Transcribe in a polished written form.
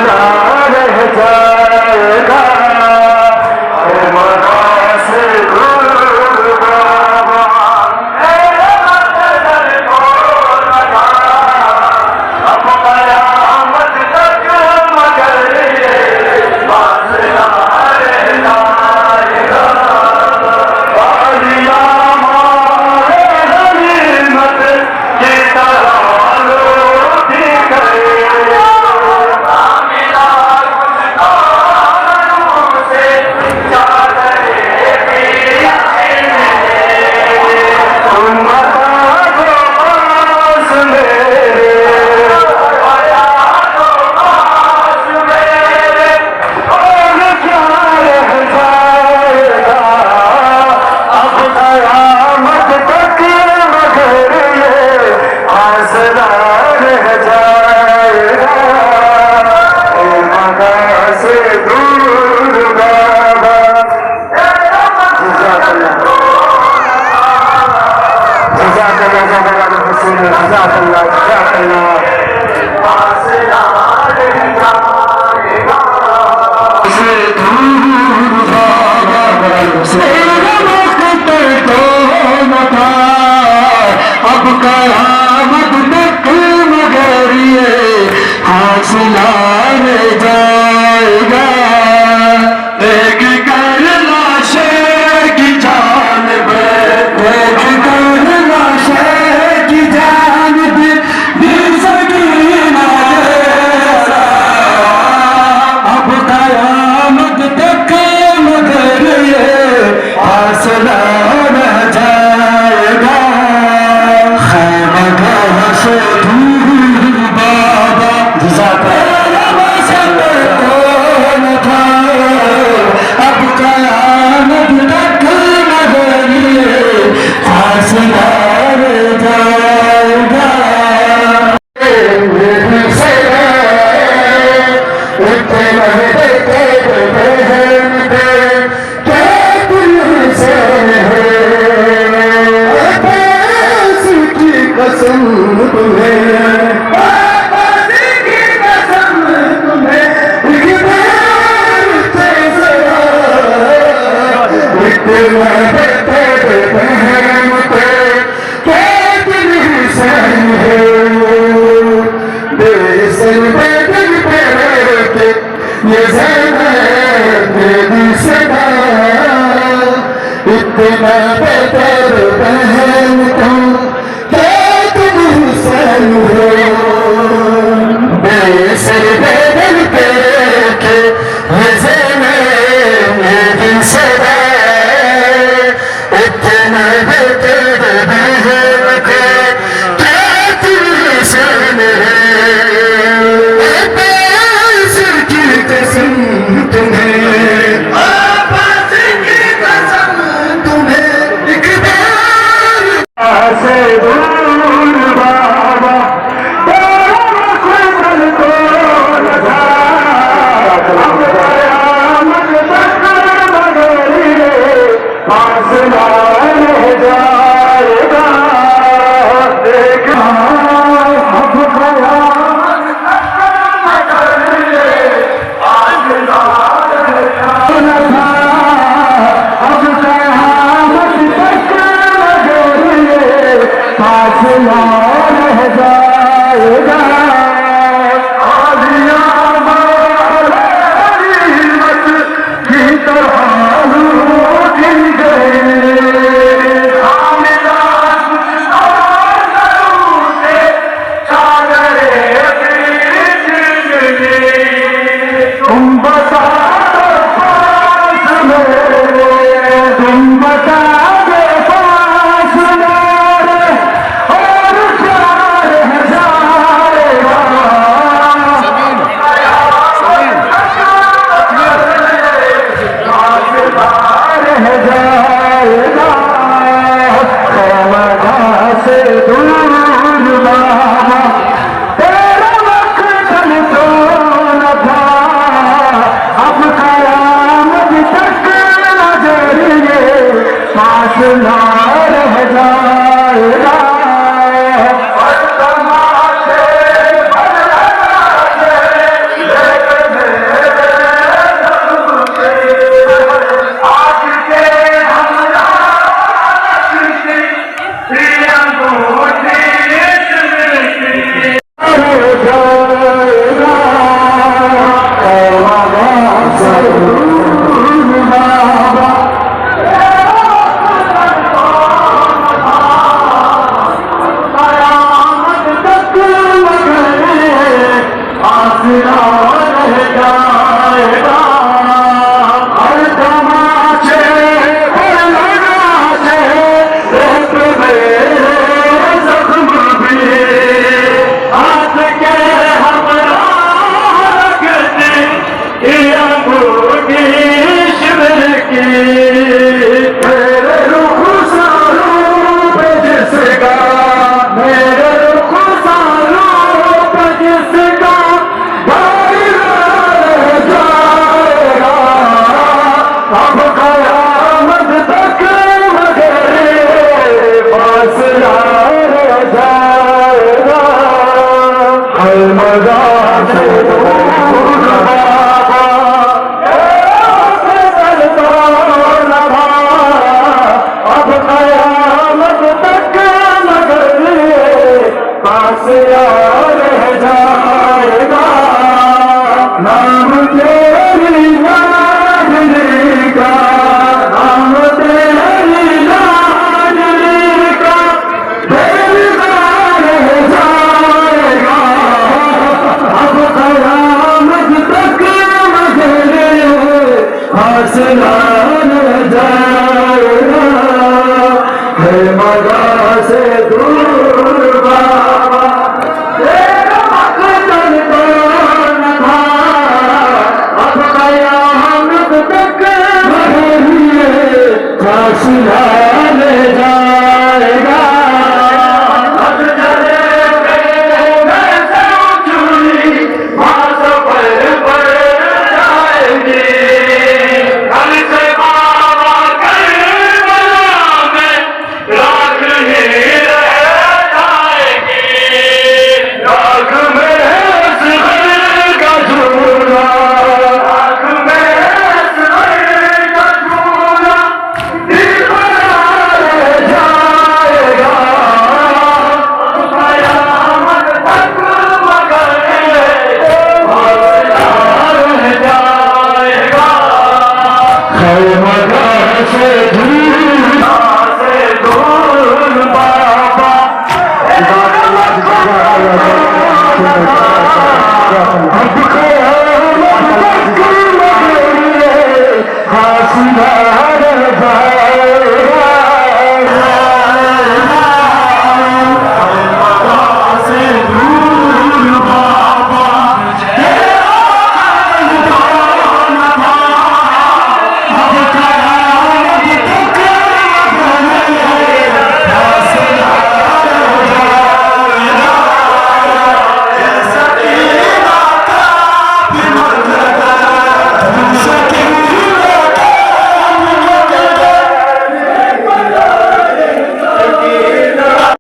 रह जाएगा अब कयामत तक मगर ये हौसला रह जाएगा एक कर लाशे की जान एक कर लाशे की जान भी सकीना अब कयामत तक मगर ये हौसला रह जाएगा इतना बेहतर बहन तुम क्या तुम हुसैन हो बेसर बेदल पे के मेरी सदा इतना बेहतर बहन के क्या तुम हुसैन हो बेसर की कसम तुम्हें से दूर बाबा खुद को लगा अब कयामत तक मगर ये फासला रह जाएगा एक अब कयामत तक मगर ये फासला रह जाएगा अब कयामत तक फासला रह जाएगा आलिया गनीमत की तरह लूट गए कामिला से चादरे तुम बता तुम बता और क्या रह जाए आसिया